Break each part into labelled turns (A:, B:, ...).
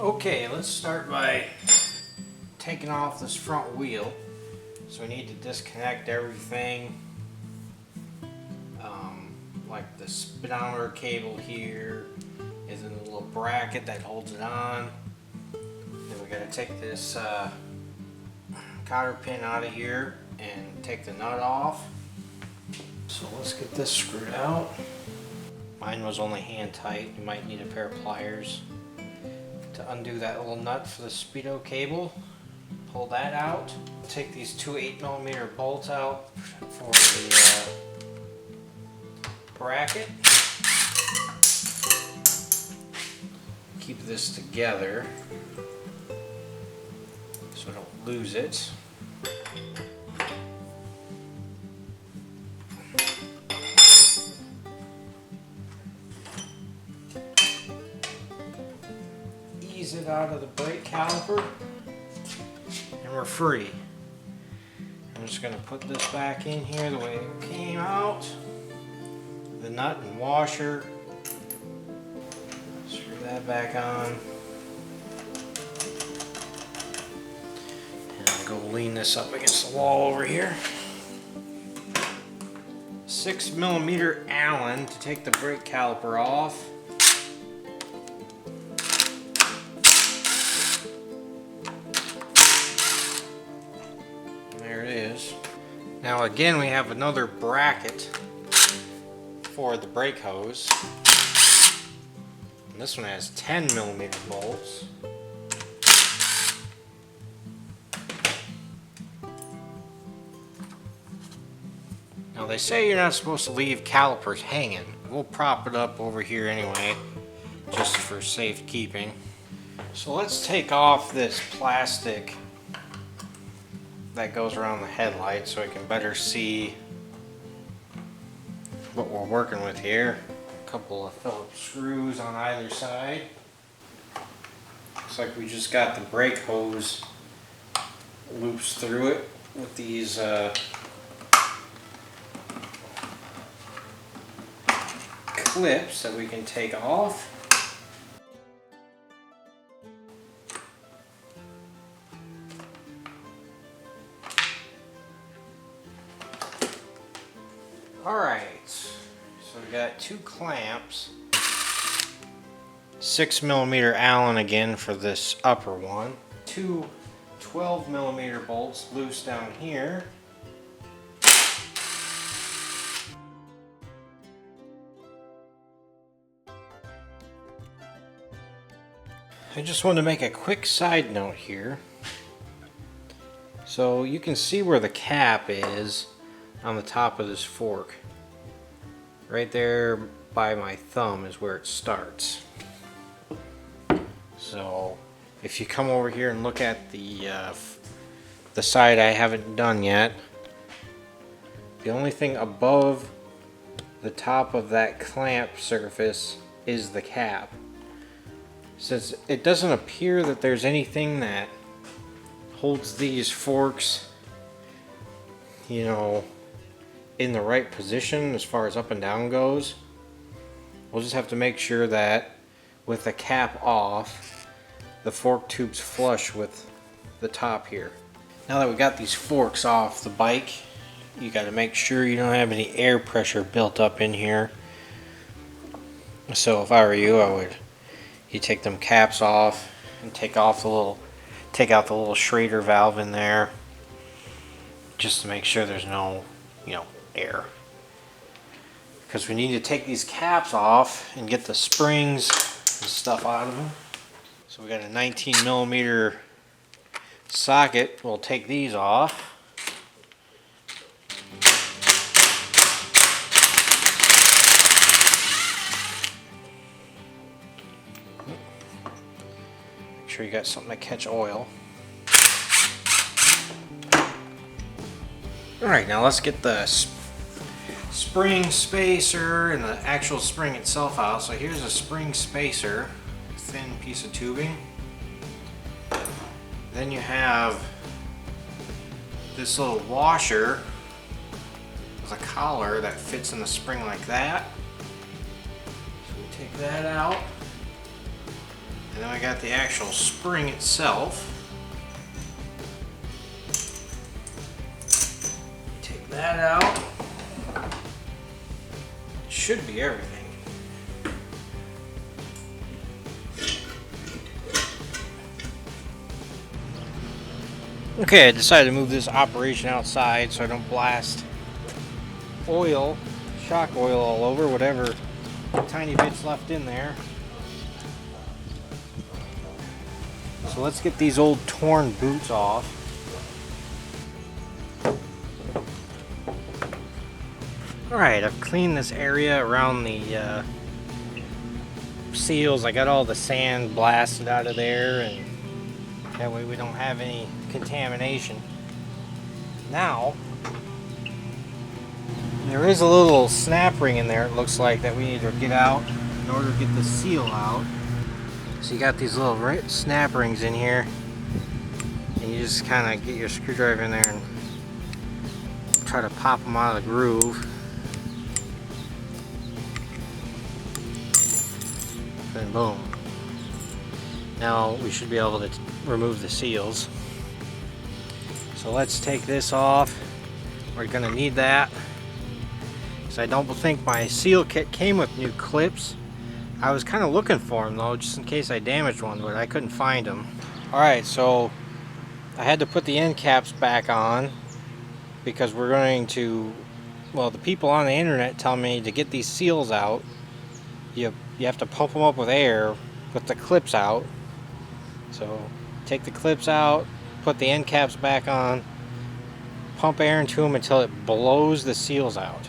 A: Okay, let's start by taking off this front wheel. So we need to disconnect everything, like the speedometer cable here is in the little bracket that holds it on. Then we got to take this cotter pin out of here and take the nut off. So let's get this screwed out. Mine was only hand tight. You might need a pair of pliers to undo that little nut for the speedo cable. Pull that out. Take these two 8mm bolts out for the bracket. Keep this together so I don't lose it. Ease it out of the brake caliper and we're free. I'm just going to put this back in here the way it came out. The nut and washer. Screw that back on. And I'll go lean this up against the wall over here. 6mm Allen to take the brake caliper off. There it is. Now again, we have another bracket for the brake hose. And this one has 10mm bolts. Now they say you're not supposed to leave calipers hanging. We'll prop it up over here anyway, just for safekeeping. So let's take off this plastic that goes around the headlight so I can better see what we're working with here. A couple of Phillips screws on either side. Looks like we just got the brake hose loops through it with these clips that we can take off. Alright, so we got two clamps, 6mm Allen again for this upper one, two 12mm bolts loose down here, I just want to make a quick side note here. So you can see where the cap is on the top of this fork. Right there by my thumb is where it starts. So if you come over here and look at the side I haven't done yet, the only thing above the top of that clamp surface is the cap. Since it doesn't appear that there's anything that holds these forks, you know, in the right position as far as up and down goes, we'll just have to make sure that with the cap off, the fork tube's flush with the top here. Now that we got these forks off the bike, you got to make sure you don't have any air pressure built up in here. So if I were you, you take them caps off and take out the little Schrader valve in there, just to make sure there's no, air. Because we need to take these caps off and get the springs and stuff out of them. So we got a 19mm socket. We'll take these off. Make sure you got something to catch oil. Alright, now let's get the spring spacer and the actual spring itself out. So here's a spring spacer, thin piece of tubing. Then you have this little washer with a collar that fits in the spring like that. So we take that out. And then I got the actual spring itself. Take that out. Should be everything. Okay, I decided to move this operation outside so I don't blast oil, shock oil all over, whatever tiny bits left in there. So let's get these old torn boots off. Alright, I've cleaned this area around the seals. I got all the sand blasted out of there, and that way we don't have any contamination. Now, there is a little snap ring in there, it looks like, that we need to get out in order to get the seal out. So you got these little snap rings in here, and you just kind of get your screwdriver in there and try to pop them out of the groove. And boom. Now we should be able to remove the seals. So let's take this off. We're gonna need that, because I don't think my seal kit came with new clips. I was kind of looking for them though, just in case I damaged one, but I couldn't find them. Alright, so I had to put the end caps back on because we're going to, well, the people on the internet tell me to get these seals out, you have to pump them up with air with the clips out. So take the clips out, put the end caps back on, pump air into them until it blows the seals out.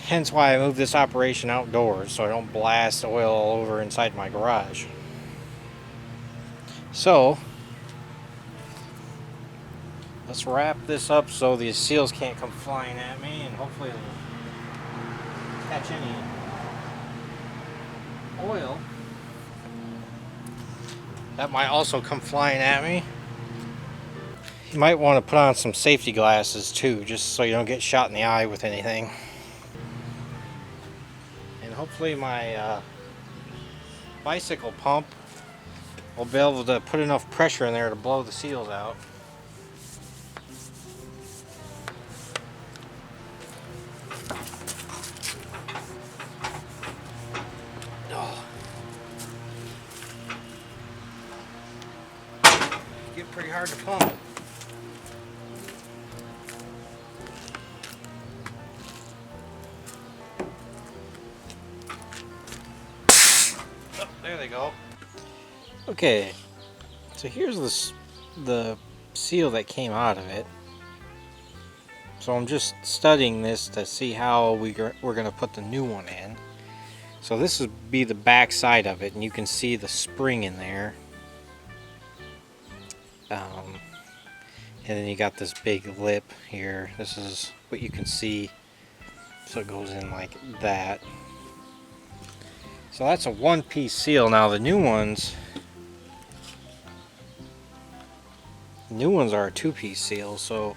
A: Hence why I moved this operation outdoors, so I don't blast oil all over inside my garage. So let's wrap this up so these seals can't come flying at me, and hopefully it'll catch any oil that might also come flying at me. You might want to put on some safety glasses too, just so you don't get shot in the eye with anything. And hopefully my bicycle pump will be able to put enough pressure in there to blow the seals out. Get pretty hard to pump. Oh, there they go. Okay, so here's the seal that came out of it. So I'm just studying this to see how we're going to put the new one in. So this would be the back side of it, and you can see the spring in there. And then you got this big lip here. This is what you can see. So it goes in like that. So that's a one-piece seal. Now the new ones are a two-piece seal. So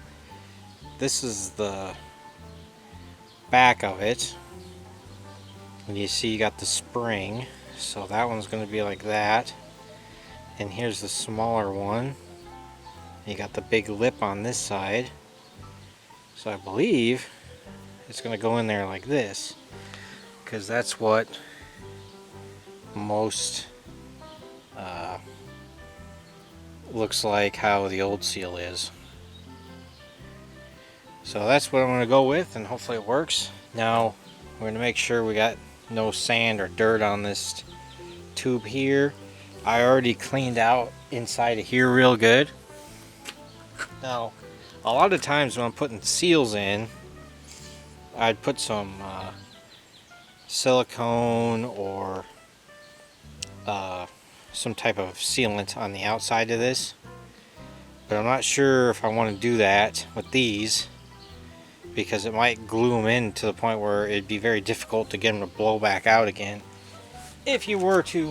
A: this is the back of it. And you see you got the spring. So that one's going to be like that. And here's the smaller one. You got the big lip on this side. So I believe it's going to go in there like this, because that's what most looks like how the old seal is. So that's what I'm going to go with, and hopefully it works. Now we're going to make sure we got no sand or dirt on this tube here. I already cleaned out inside of here real good. Now, a lot of times when I'm putting seals in, I'd put some silicone or some type of sealant on the outside of this. But I'm not sure if I want to do that with these, because it might glue them in to the point where it'd be very difficult to get them to blow back out again if you were to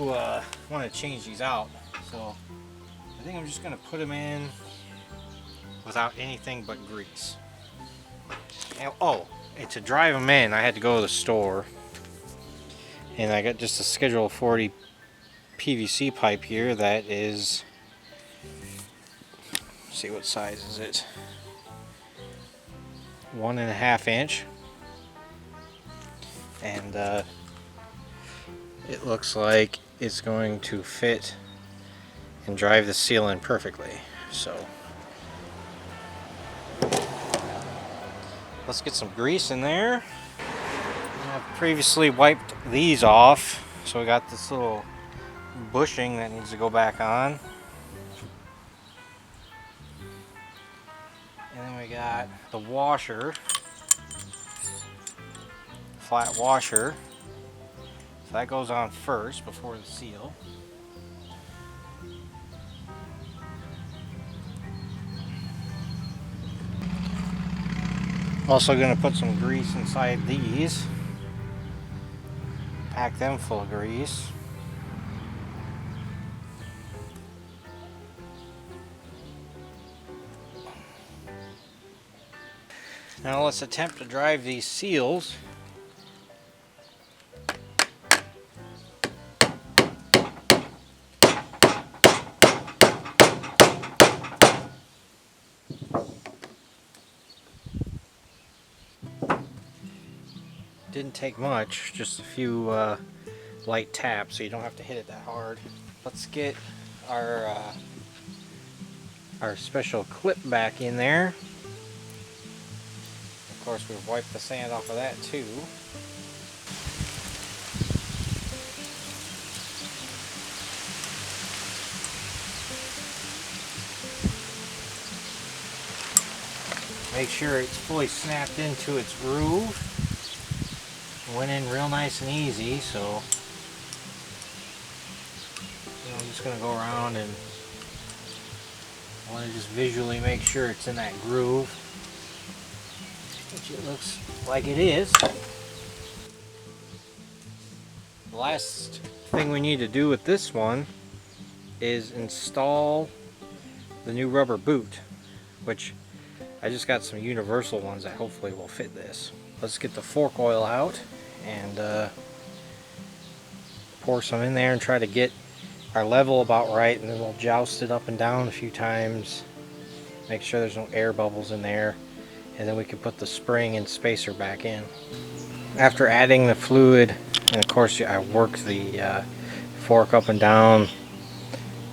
A: want to change these out. So I think I'm just going to put them in without anything but grease. And, and to drive them in, I had to go to the store, and I got just a Schedule 40 PVC pipe here that is, let's see what size is it, 1.5 inch, and it looks like it's going to fit and drive the seal in perfectly. So let's get some grease in there. I've previously wiped these off, so we got this little bushing that needs to go back on. And then we got the washer, flat washer. So that goes on first before the seal. Also going to put some grease inside these. Pack them full of grease. Now let's attempt to drive these seals. Didn't take much, just a few light taps, so you don't have to hit it that hard. Let's get our special clip back in there. Of course, we've wiped the sand off of that too. Make sure it's fully snapped into its groove. Went in real nice and easy, so I'm just going to go around and I want to just visually make sure it's in that groove, which it looks like it is. The last thing we need to do with this one is install the new rubber boot, which I just got some universal ones that hopefully will fit this. Let's get the fork oil out and pour some in there and try to get our level about right, and then we'll joust it up and down a few times, make sure there's no air bubbles in there, and then we can put the spring and spacer back in. After adding the fluid, and of course I worked the fork up and down,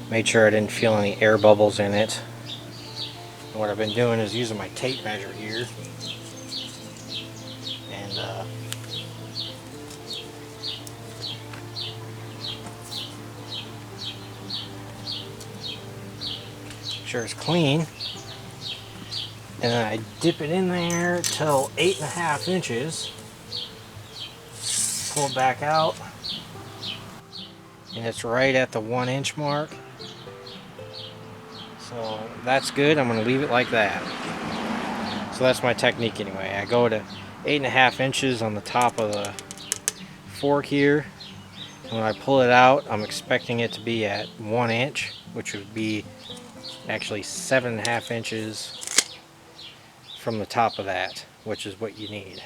A: made sure I didn't feel any air bubbles in it. And what I've been doing is using my tape measure here and sure it's clean, and then I dip it in there till 8.5 inches, pull it back out, and it's right at the 1 inch mark, so that's good. I'm going to leave it like that. So that's my technique anyway. I go to 8.5 inches on the top of the fork here, and when I pull it out I'm expecting it to be at 1 inch, which would be actually 7.5 inches from the top of that, which is what you need.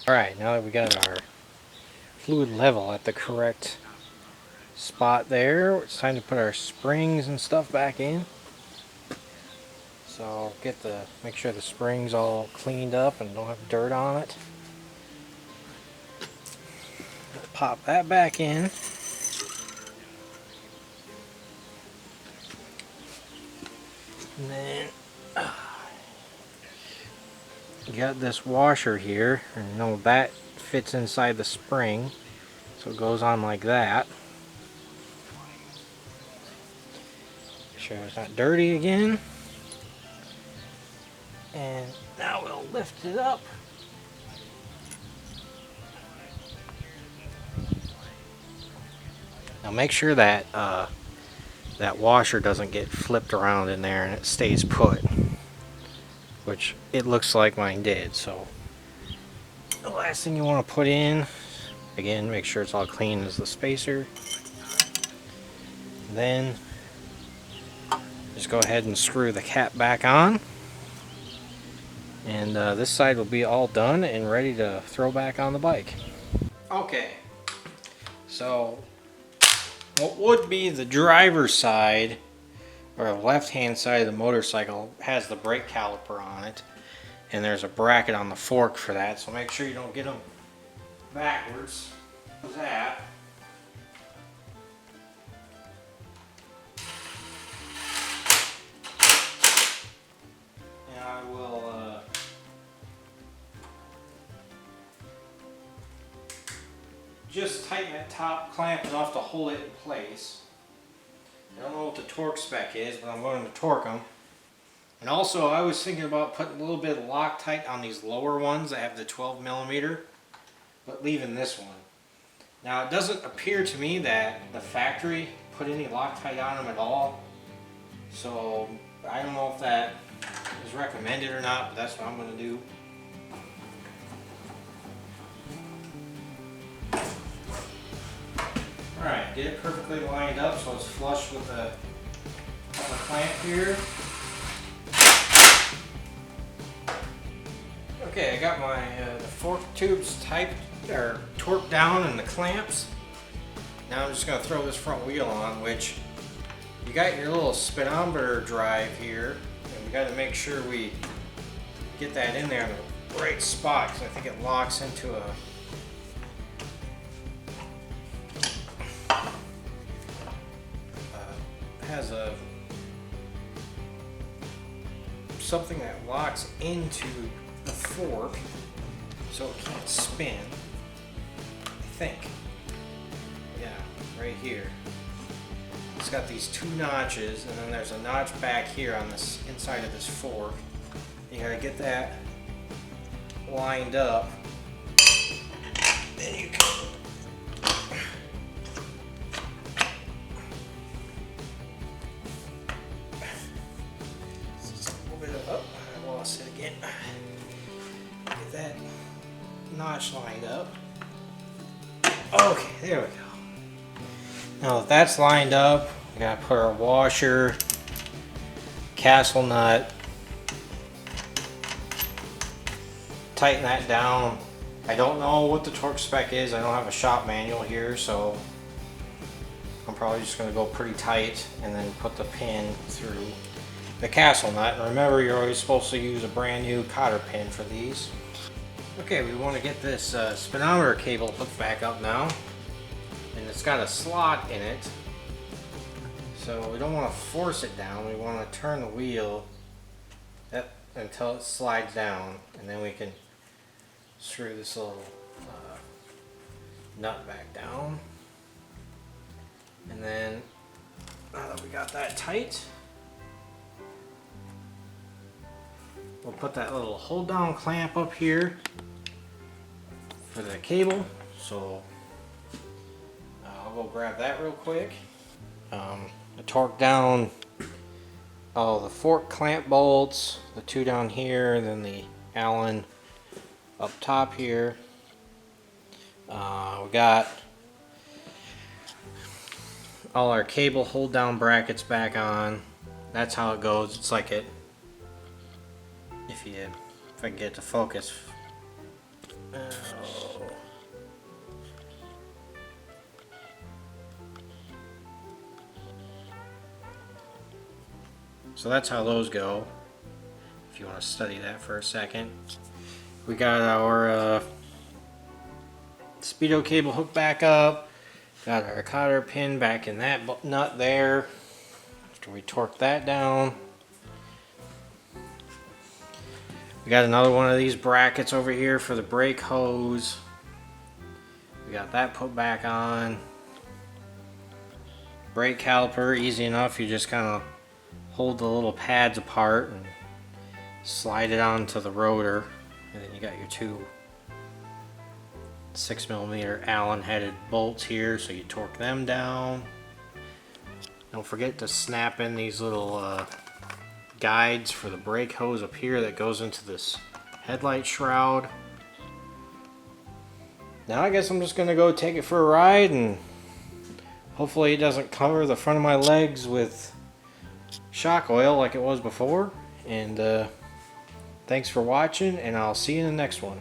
A: Alright, now that we got our fluid level at the correct spot there, it's time to put our springs and stuff back in. So make sure the spring's all cleaned up and don't have dirt on it. Pop that back in. And then you got this washer here, and you know that fits inside the spring, so it goes on like that. Make sure it's not dirty again. And now we'll lift it up. Now make sure that that washer doesn't get flipped around in there and it stays put, which it looks like mine did. So the last thing you want to put in, again, make sure it's all clean, is the spacer. Then just go ahead and screw the cap back on, and this side will be all done and ready to throw back on the bike. Okay, so what would be the driver's side, or the left-hand side of the motorcycle, has the brake caliper on it, and there's a bracket on the fork for that, so make sure you don't get them backwards. What's that? And I will just tighten that top clamp enough to hold it in place. I don't know what the torque spec is, but I'm going to torque them. And also, I was thinking about putting a little bit of Loctite on these lower ones that have the 12mm, but leaving this one. Now, it doesn't appear to me that the factory put any Loctite on them at all, so I don't know if that is recommended or not, but that's what I'm going to do. Alright, get it perfectly lined up so it's flush with the clamp here. Okay, I got my the fork tubes torqued down and the clamps. Now I'm just going to throw this front wheel on, which you got your little speedometer drive here, and we got to make sure we get that in there in the right spot, because I think it locks into a has a something that locks into the fork so it can't spin. I think. Yeah, right here. It's got these two notches, and then there's a notch back here on this inside of this fork. You gotta get that lined up. Then you can get that notch lined up. Okay, there we go. Now that that's lined up, we gotta put our washer, castle nut, tighten that down. I don't know what the torque spec is. I don't have a shop manual here, so I'm probably just gonna go pretty tight and then put the pin through the castle nut. And remember, you're always supposed to use a brand new cotter pin for these. Okay, we want to get this speedometer cable hooked back up now, and it's got a slot in it, so we don't want to force it down. We want to turn the wheel until it slides down, and then we can screw this little nut back down. And then now that we got that tight, we'll put that little hold down clamp up here for the cable. So I'll go grab that real quick. I torque down all the fork clamp bolts, the two down here, and then the Allen up top here. We got all our cable hold down brackets back on. That's how it goes. It's like it, if I can get it to focus. Oh. So that's how those go, if you want to study that for a second. We got our speedo cable hooked back up, got our cotter pin back in that nut there after we torque that down. We got another one of these brackets over here for the brake hose. We got that put back on. Brake caliper, easy enough. You just kind of hold the little pads apart and slide it onto the rotor. And then you got your two 6mm Allen headed bolts here, so you torque them down. Don't forget to snap in these little guides for the brake hose up here that goes into this headlight shroud. Now I guess I'm just gonna go take it for a ride, and hopefully it doesn't cover the front of my legs with shock oil like it was before. And thanks for watching, and I'll see you in the next one.